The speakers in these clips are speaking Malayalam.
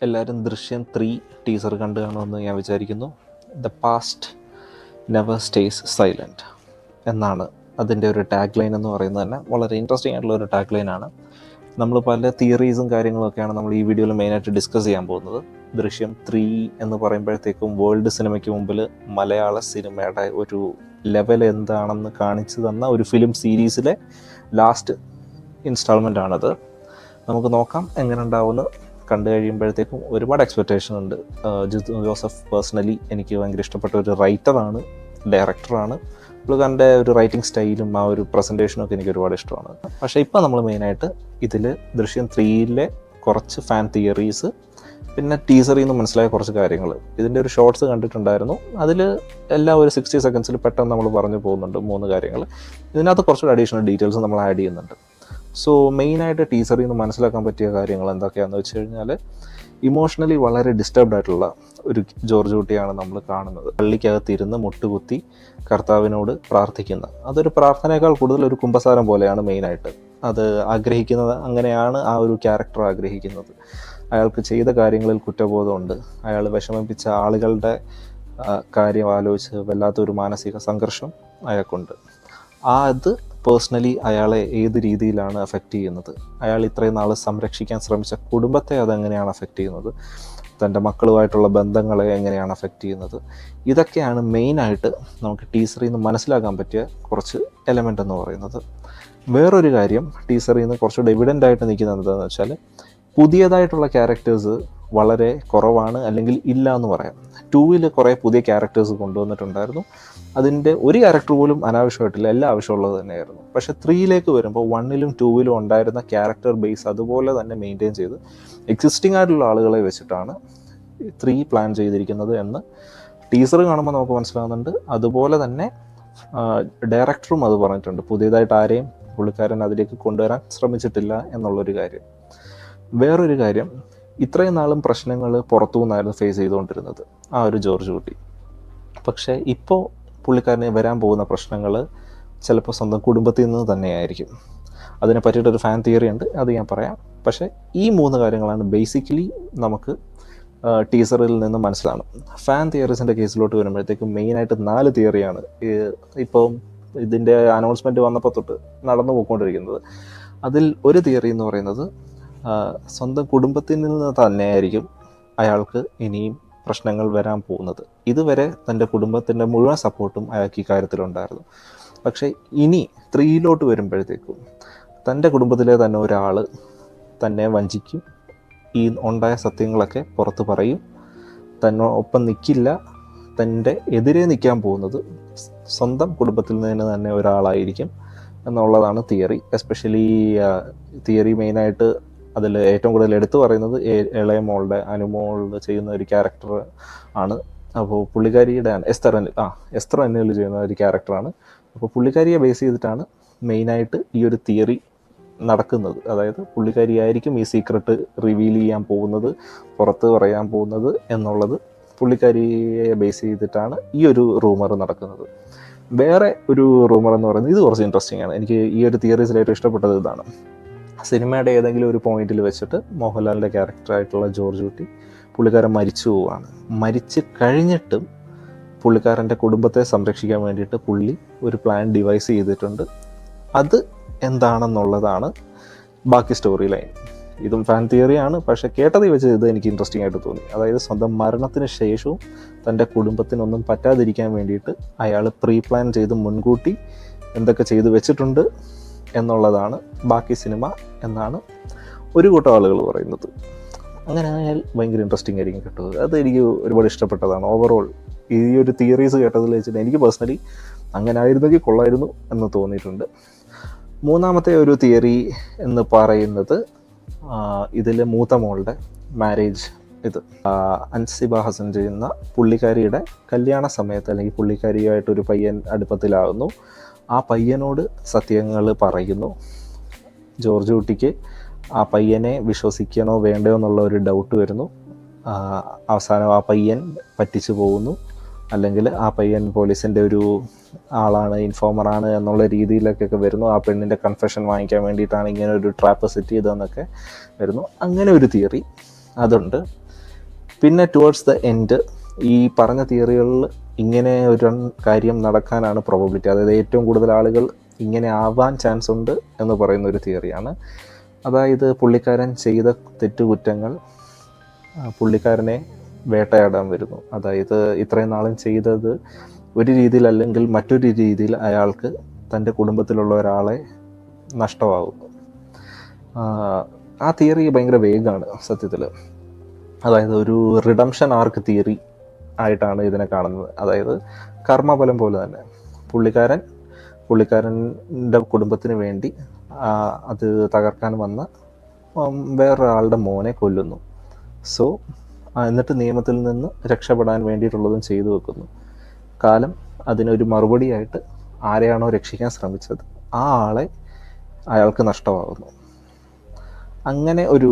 എല്ലാവരും ദൃശ്യം 3 ടീസർ കണ്ടു കാണുമെന്ന് ഞാൻ വിചാരിക്കുന്നു. The past never stays silent എന്നാണ് അതിൻ്റെ ഒരു ടാഗ് ലൈൻ എന്ന് പറയുന്നത്. തന്നെ വളരെ ഇൻട്രസ്റ്റിംഗ് ആയിട്ടുള്ള ഒരു ടാഗ് ലൈനാണ്. നമ്മൾ പല തിയറീസും കാര്യങ്ങളൊക്കെയാണ് നമ്മൾ ഈ വീഡിയോയിൽ മെയിനായിട്ട് ഡിസ്കസ് ചെയ്യാൻ പോകുന്നത്. ദൃശ്യം 3 എന്ന് പറയുമ്പോഴത്തേക്കും വേൾഡ് സിനിമയ്ക്ക് മുമ്പിൽ മലയാള സിനിമയുടെ ഒരു ലെവൽ എന്താണെന്ന് കാണിച്ചു തന്ന ഒരു ഫിലിം സീരീസിലെ ലാസ്റ്റ് ഇൻസ്റ്റാൾമെൻ്റ് ആണത്. നമുക്ക് നോക്കാം എങ്ങനെ ഉണ്ടാവുമെന്ന്. കണ്ടു കഴിയുമ്പോഴത്തേക്കും ഒരുപാട് എക്സ്പെക്റ്റേഷൻ ഉണ്ട്. ജിത്തു ജോസഫ് പേഴ്സണലി എനിക്ക് ഭയങ്കര ഇഷ്ടപ്പെട്ട ഒരു റൈറ്ററാണ്, ഡയറക്ടറാണ്. പുള്ളിക്കാരൻ്റെ ഒരു റൈറ്റിംഗ് സ്റ്റൈലും ആ ഒരു പ്രസൻറ്റേഷനും ഒക്കെ എനിക്ക് ഒരുപാട് ഇഷ്ടമാണ്. പക്ഷേ ഇപ്പോൾ നമ്മൾ മെയിനായിട്ട് ഇതിൽ ദൃശ്യം 3യിലെ കുറച്ച് ഫാൻ തിയറീസ്, പിന്നെ ടീസറിൽ നിന്ന് മനസ്സിലായ കുറച്ച് കാര്യങ്ങൾ, ഇതിൻ്റെ ഒരു ഷോർട്സ് കണ്ടിട്ടുണ്ടായിരുന്നു. അതിൽ എല്ലാം ഒരു 60 സെക്കൻഡ്സിൽ പെട്ടെന്ന് നമ്മൾ പറഞ്ഞു പോകുന്നുണ്ട് 3 കാര്യങ്ങൾ. ഇതിനകത്ത് കുറച്ചുകൂടി അഡീഷണൽ ഡീറ്റെയിൽസ് നമ്മൾ ആഡ് ചെയ്യുന്നുണ്ട്. സോ മെയിനായിട്ട് ടീസറിൽ നിന്ന് മനസ്സിലാക്കാൻ പറ്റിയ കാര്യങ്ങൾ എന്തൊക്കെയാണെന്ന് വെച്ച് കഴിഞ്ഞാൽ, ഇമോഷണലി വളരെ ഡിസ്റ്റർബ്ഡ് ആയിട്ടുള്ള ഒരു ജോർജ് കുട്ടിയാണ് നമ്മൾ കാണുന്നത്. പള്ളിക്കകത്തിരുന്ന് മുട്ടുകുത്തി കർത്താവിനോട് പ്രാർത്ഥിക്കുന്ന, അതൊരു പ്രാർത്ഥനയേക്കാൾ കൂടുതൽ ഒരു കുമ്പസാരം പോലെയാണ് മെയിനായിട്ട് അത് ആഗ്രഹിക്കുന്നത്. അങ്ങനെയാണ് ആ ഒരു ക്യാരക്ടർ ആഗ്രഹിക്കുന്നത്. അയാൾക്ക് ചെയ്ത കാര്യങ്ങളിൽ കുറ്റബോധമുണ്ട്. അയാൾ വിഷമിപ്പിച്ച ആളുകളുടെ കാര്യം ആലോചിച്ച് വല്ലാത്തൊരു മാനസിക സംഘർഷം അയാൾക്കുണ്ട്. അത് പേഴ്സണലി അയാളെ ഏത് രീതിയിലാണ് അഫക്റ്റ് ചെയ്യുന്നത്, അയാൾ ഇത്രയും നാൾ സംരക്ഷിക്കാൻ ശ്രമിച്ച കുടുംബത്തെ അതെങ്ങനെയാണ് അഫക്റ്റ് ചെയ്യുന്നത്, തൻ്റെ മക്കളുമായിട്ടുള്ള ബന്ധങ്ങളെ എങ്ങനെയാണ് അഫക്റ്റ് ചെയ്യുന്നത്, ഇതൊക്കെയാണ് മെയിനായിട്ട് നമുക്ക് ടീസറിൽ നിന്ന് മനസ്സിലാക്കാൻ പറ്റിയ കുറച്ച് എലമെൻ്റ് എന്ന് പറയുന്നത്. വേറൊരു കാര്യം ടീസറിൽ നിന്ന് കുറച്ചുകൂടെ എവിഡൻ്റ് ആയിട്ട് നിൽക്കുന്നത് എന്താണെന്ന് വെച്ചാൽ, പുതിയതായിട്ടുള്ള ക്യാരക്ടേഴ്സ് വളരെ കുറവാണ്, അല്ലെങ്കിൽ ഇല്ല എന്ന് പറയാം. 2ൽ കുറേ പുതിയ ക്യാരക്ടേഴ്സ് കൊണ്ടുവന്നിട്ടുണ്ടായിരുന്നു. അതിൻ്റെ ഒരു ക്യാരക്ടർ പോലും അനാവശ്യമായിട്ടില്ല, എല്ലാം ആവശ്യമുള്ളത് തന്നെയായിരുന്നു. പക്ഷേ 3ലേക്ക് വരുമ്പോൾ 1ലും 2ലും ഉണ്ടായിരുന്ന ക്യാരക്ടർ ബേസ് അതുപോലെ തന്നെ മെയിൻറ്റെയിൻ ചെയ്ത് എക്സിസ്റ്റിംഗ് ആയിട്ടുള്ള ആളുകളെ വെച്ചിട്ടാണ് 3 പ്ലാൻ ചെയ്തിരിക്കുന്നത് എന്ന് ടീസർ കാണുമ്പോൾ നമുക്ക് മനസ്സിലാകുന്നുണ്ട്. അതുപോലെ തന്നെ ഡയറക്ടറും അത് പറഞ്ഞിട്ടുണ്ട്. പുതിയതായിട്ട് ആരെയും പുള്ളിക്കാരൻ അതിലേക്ക് കൊണ്ടുവരാൻ ശ്രമിച്ചിട്ടില്ല എന്നുള്ളൊരു കാര്യം. വേറൊരു കാര്യം, ഇത്രയും നാളും പ്രശ്നങ്ങൾ പുറത്തു നിന്നായിരുന്നു ഫേസ് ചെയ്തുകൊണ്ടിരുന്നത് ആ ഒരു ജോർജ് കുട്ടി. പക്ഷേ ഇപ്പോൾ പുള്ളിക്കാരന് വരാൻ പോകുന്ന പ്രശ്നങ്ങൾ ചിലപ്പോൾ സ്വന്തം കുടുംബത്തിൽ നിന്ന് തന്നെയായിരിക്കും. അതിനെ പറ്റിയിട്ടൊരു ഫാൻ തിയറി ഉണ്ട്, അത് ഞാൻ പറയാം. പക്ഷേ ഈ 3 കാര്യങ്ങളാണ് ബേസിക്കലി നമുക്ക് ടീസറിൽ നിന്ന് മനസ്സിലാണ്. ഫാൻ തിയറീസിൻ്റെ കേസിലോട്ട് വരുമ്പോഴത്തേക്കും മെയിനായിട്ട് 4 തിയറിയാണ് ഇപ്പം ഇതിൻ്റെ അനൗൺസ്മെൻറ്റ് വന്നപ്പോൾ തൊട്ട് നടന്നു പോയിക്കൊണ്ടിരിക്കുന്നത്. അതിൽ ഒരു തിയറി എന്ന് പറയുന്നത്, സ്വന്തം കുടുംബത്തിൽ നിന്ന് തന്നെയായിരിക്കും അയാൾക്ക് ഇനിയും പ്രശ്നങ്ങൾ വരാൻ പോകുന്നത്. ഇതുവരെ തൻ്റെ കുടുംബത്തിൻ്റെ മുഴുവൻ സപ്പോർട്ടും അയാൾക്ക് ഈ കാര്യത്തിലുണ്ടായിരുന്നു. പക്ഷേ ഇനി 3ലോട്ട് വരുമ്പോഴത്തേക്കും തൻ്റെ കുടുംബത്തിലെ തന്നെ ഒരാൾ തന്നെ വഞ്ചിക്കും, ഈ ഉണ്ടായ സത്യങ്ങളൊക്കെ പുറത്ത് പറയും, ഒപ്പം നിൽക്കില്ല, തൻ്റെ എതിരെ നിൽക്കാൻ പോകുന്നത് സ്വന്തം കുടുംബത്തിൽ നിന്ന് തന്നെ ഒരാളായിരിക്കും എന്നുള്ളതാണ് തിയറി. എസ്പെഷ്യലി തിയറി മെയിനായിട്ട് അതിൽ ഏറ്റവും കൂടുതൽ എടുത്തു പറയുന്നത് ഇളയ മോളുടെ അനുമോൾ ചെയ്യുന്ന ഒരു ക്യാരക്ടർ ആണ്. അപ്പോൾ പുള്ളിക്കാരിയുടെ എസ്തർ അനിൽ ചെയ്യുന്ന ഒരു ക്യാരക്ടറാണ്. അപ്പോൾ പുള്ളിക്കാരിയെ ബേസ് ചെയ്തിട്ടാണ് മെയിനായിട്ട് ഈ ഒരു തിയറി നടക്കുന്നത്. അതായത് പുള്ളിക്കാരിയായിരിക്കും ഈ സീക്രട്ട് റിവീൽ ചെയ്യാൻ പോകുന്നത്, പുറത്ത് പറയാൻ പോകുന്നത് എന്നുള്ളത് പുള്ളിക്കാരിയെ ബേസ് ചെയ്തിട്ടാണ് ഈ ഒരു റൂമർ നടക്കുന്നത്. വേറെ ഒരു റൂമർ എന്ന് പറയുന്നത്, ഇത് കുറച്ച് ഇൻട്രസ്റ്റിംഗ് ആണ്. എനിക്ക് ഈ ഒരു തിയറീസിൽ ഏറ്റവും ഇഷ്ടപ്പെട്ടത് ഇതാണ്. സിനിമയുടെ ഏതെങ്കിലും ഒരു പോയിന്റിൽ വെച്ചിട്ട് മോഹൻലാലിൻ്റെ ക്യാരക്ടറായിട്ടുള്ള ജോർജ് കുട്ടി പുള്ളിക്കാരൻ മരിച്ചു പോവുകയാണ്. മരിച്ച് കഴിഞ്ഞിട്ടും പുള്ളിക്കാരൻ്റെ കുടുംബത്തെ സംരക്ഷിക്കാൻ വേണ്ടിയിട്ട് പുള്ളി ഒരു പ്ലാൻ ഡിവൈസ് ചെയ്തിട്ടുണ്ട്. അത് എന്താണെന്നുള്ളതാണ് ബാക്കി സ്റ്റോറി ലൈൻ. ഇതും ഫാൻ തിയറിയാണ്, പക്ഷേ കേട്ടതിൽ വെച്ച് ഇത് എനിക്ക് ഇൻട്രസ്റ്റിംഗ് ആയിട്ട് തോന്നി. അതായത് സ്വന്തം മരണത്തിന് ശേഷവും തൻ്റെ കുടുംബത്തിനൊന്നും പറ്റാതിരിക്കാൻ വേണ്ടിയിട്ട് അയാൾ പ്രീ പ്ലാൻ ചെയ്ത് മുൻകൂട്ടി എന്തൊക്കെ ചെയ്ത് വെച്ചിട്ടുണ്ട് എന്നുള്ളതാണ് ബാക്കി സിനിമ എന്നാണ് ഒരു കൂട്ടം ആളുകൾ പറയുന്നത്. അങ്ങനെ ആയാൽ ഭയങ്കര ഇൻട്രസ്റ്റിംഗ് ആയിരിക്കും കേട്ടോ. അത് എനിക്ക് ഒരുപാട് ഇഷ്ടപ്പെട്ടതാണ്. ഓവറോൾ ഈ ഒരു തിയറീസ് കേട്ടതിൽ വെച്ചിട്ട് എനിക്ക് പേഴ്സണലി അങ്ങനെ ആയിരുന്നെങ്കിൽ കൊള്ളായിരുന്നു എന്ന് തോന്നിയിട്ടുണ്ട്. മൂന്നാമത്തെ ഒരു തിയറി എന്ന് പറയുന്നത്, ഇതിൽ മൂത്ത മോളുടെ മാരേജ്, ഇത് അൻസിബ ഹസൻ ചെയ്യുന്ന പുള്ളിക്കാരിയുടെ കല്യാണ സമയത്ത്, അല്ലെങ്കിൽ പുള്ളിക്കാരിയായിട്ടൊരു പയ്യൻ അടുപ്പത്തിലാകുന്നു. ആ പയ്യനോട് സത്യങ്ങൾ പറയുന്നു. ജോർജ് കുട്ടിക്ക് ആ പയ്യനെ വിശ്വസിക്കണോ വേണ്ടയോ എന്നുള്ള ഒരു ഡൗട്ട് വരുന്നു. അവസാനം ആ പയ്യൻ പറ്റിച്ചു പോകുന്നു, അല്ലെങ്കിൽ ആ പയ്യൻ പോലീസിൻ്റെ ഒരു ആളാണ്, ഇൻഫോമറാണ് എന്നുള്ള രീതിയിലൊക്കെ വരുന്നു. ആ പെണ്ണിൻ്റെ കൺഫെഷൻ വാങ്ങിക്കാൻ വേണ്ടിയിട്ടാണ് ഇങ്ങനെ ഒരു ട്രാപ്പ് സെറ്റ് ചെയ്തതെന്നൊക്കെ വരുന്നു. അങ്ങനെ ഒരു തിയറി അതുണ്ട്. പിന്നെ ടുവേർഡ്സ് ദ എൻഡ് ഈ പറഞ്ഞ തിയറികളിൽ ഇങ്ങനെ ഒരു കാര്യം നടക്കാനാണ് പ്രോബബിലിറ്റി, അതായത് ഏറ്റവും കൂടുതൽ ആളുകൾ ഇങ്ങനെ ആവാൻ ചാൻസ് ഉണ്ട് എന്ന് പറയുന്ന ഒരു തിയറിയാണ്. അതായത് പുള്ളിക്കാരൻ ചെയ്ത തെറ്റുകുറ്റങ്ങൾ പുള്ളിക്കാരനെ വേട്ടയാടാൻ വരുന്നു. അതായത് ഇത്രയും നാളും ചെയ്തത് ഒരു രീതിയിലല്ലെങ്കിൽ മറ്റൊരു രീതിയിൽ അയാൾക്ക് തൻ്റെ കുടുംബത്തിലുള്ള ഒരാളെ നഷ്ടമാകുന്നു. ആ തിയറി ഭയങ്കര വേഗമാണ് സത്യത്തിൽ. അതായത് ഒരു റിഡംഷൻ ആർക്ക് തിയറി ആയിട്ടാണ് ഇതിനെ കാണുന്നത്. അതായത് കർമ്മഫലം പോലെ തന്നെ പുള്ളിക്കാരൻ്റെ കുടുംബത്തിന് വേണ്ടി അത് തകർക്കാൻ വന്ന വേറൊരാളുടെ മോനെ കൊല്ലുന്നു. സോ എന്നിട്ട് നിയമത്തിൽ നിന്ന് രക്ഷപ്പെടാൻ വേണ്ടിയിട്ടുള്ളതും ചെയ്തു വെക്കുന്നു. കാലം അതിനൊരു മറുപടിയായിട്ട് ആരെയാണോ രക്ഷിക്കാൻ ശ്രമിച്ചത് ആ ആളെ അയാൾക്ക് നഷ്ടമാകുന്നു. അങ്ങനെ ഒരു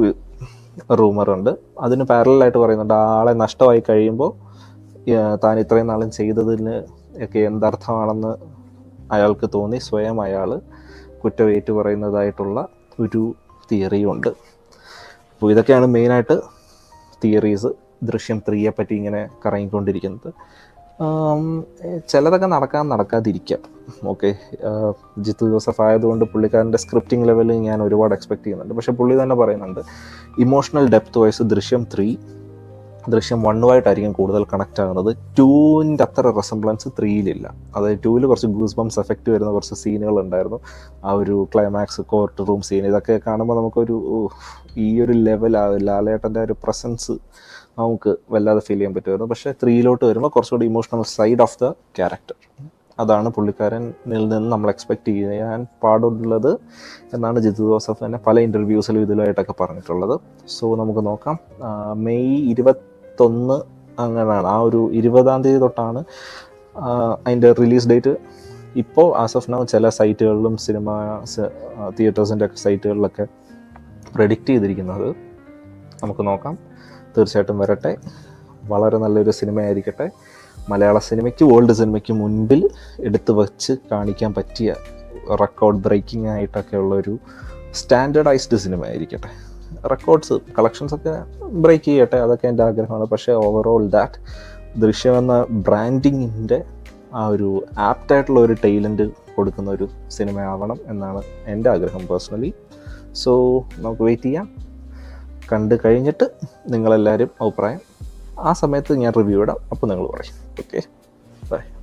റൂമറുണ്ട്. അതിന് പാരലായിട്ട് പറയുന്നുണ്ട്, ആ ആളെ നഷ്ടമായി കഴിയുമ്പോൾ താൻ ഇത്രയും നാളും ചെയ്തതിന് ഒക്കെ എന്തർത്ഥമാണെന്ന് അയാൾക്ക് തോന്നി സ്വയം അയാൾ കുറ്റമേറ്റു പറയുന്നതായിട്ടുള്ള ഒരു തിയറിയും ഉണ്ട്. അപ്പോൾ ഇതൊക്കെയാണ് മെയിനായിട്ട് തിയറീസ് ദൃശ്യം 3യെ പറ്റി ഇങ്ങനെ കറങ്ങിക്കൊണ്ടിരിക്കുന്നത്. ചിലതൊക്കെ നടക്കാതിരിക്കാം. ഓക്കെ, ജിത്തു ജോസഫ് ആയതുകൊണ്ട് പുള്ളിക്കാരൻ്റെ സ്ക്രിപ്റ്റിംഗ് ലെവലിൽ ഞാൻ ഒരുപാട് എക്സ്പെക്റ്റ് ചെയ്യുന്നുണ്ട്. പക്ഷേ പുള്ളി തന്നെ പറയുന്നുണ്ട് ഇമോഷണൽ ഡെപ്ത് വൈസ് ദൃശ്യം 1 കൂടുതൽ കണക്റ്റ് ആകുന്നത്. 2ൻ്റെ അത്ര റെസംബ്ലൻസ് 3-ലില്ല. അതായത് 2-ൽ കുറച്ച് ഗൂസ് ബംസ് എഫക്റ്റ് വരുന്ന കുറച്ച് സീനുകൾ ഉണ്ടായിരുന്നു. ആ ഒരു ക്ലൈമാക്സ് കോർട്ട് റൂം സീൻ ഇതൊക്കെ കാണുമ്പോൾ നമുക്കൊരു ഈ ഒരു ലെവൽ ലാലേട്ടൻ്റെ ഒരു പ്രസൻസ് നമുക്ക് വല്ലാതെ ഫീൽ ചെയ്യാൻ പറ്റുമായിരുന്നു. പക്ഷേ 3-ലോട്ട് വരുമ്പോൾ കുറച്ചുകൂടി emotional side of the character, അതാണ് പുള്ളിക്കാരനിൽ നിന്ന് നമ്മൾ എക്സ്പെക്റ്റ് ചെയ്യാൻ പാടുള്ളത് എന്നാണ് ജിത്തു ജോസഫ് തന്നെ പല ഇൻ്റർവ്യൂസിലും ഇതിലായിട്ടൊക്കെ പറഞ്ഞിട്ടുള്ളത്. സോ നമുക്ക് നോക്കാം. മെയ് 21 അങ്ങനെയാണ്, ആ ഒരു 20-ാം തീയതി തൊട്ടാണ് അതിൻ്റെ റിലീസ് ഡേറ്റ്. ഇപ്പോൾ ആസ് ഓഫ് നൗ ചില സൈറ്റുകളിലും സിനിമ തിയേറ്റേഴ്സിൻ്റെ ഒക്കെ സൈറ്റുകളിലൊക്കെ പ്രെഡിക്റ്റ് ചെയ്തിരിക്കുന്നത്. നമുക്ക് നോക്കാം, തീർച്ചയായിട്ടും വരട്ടെ. വളരെ നല്ലൊരു സിനിമയായിരിക്കട്ടെ. മലയാള സിനിമയ്ക്ക് വേൾഡ് സിനിമയ്ക്ക് മുൻപിൽ എടുത്തു വച്ച് കാണിക്കാൻ പറ്റിയ റെക്കോർഡ് ബ്രേക്കിംഗ് ആയിട്ടൊക്കെ ഉള്ളൊരു സ്റ്റാൻഡേർഡൈസ്ഡ് സിനിമ ആയിരിക്കട്ടെ. റെക്കോർഡ്സ് കളക്ഷൻസൊക്കെ ബ്രേക്ക് ചെയ്യട്ടെ, അതൊക്കെ എൻ്റെ ആഗ്രഹമാണ്. പക്ഷേ ഓവറോൾ ദാറ്റ് ദൃശ്യം എന്ന ബ്രാൻഡിങ്ങിൻ്റെ ആ ഒരു ആപ്റ്റായിട്ടുള്ള ഒരു ടൈലൻറ്റ് കൊടുക്കുന്ന ഒരു സിനിമയാവണം എന്നാണ് എൻ്റെ ആഗ്രഹം പേഴ്സണലി. സോ നമുക്ക് വെയിറ്റ് ചെയ്യാം. കണ്ടു കഴിഞ്ഞിട്ട് നിങ്ങളെല്ലാവരും അഭിപ്രായം ആ സമയത്ത് ഞാൻ റിവ്യൂ ഇടാം. അപ്പോൾ നിങ്ങൾ പറയും. Okay, by.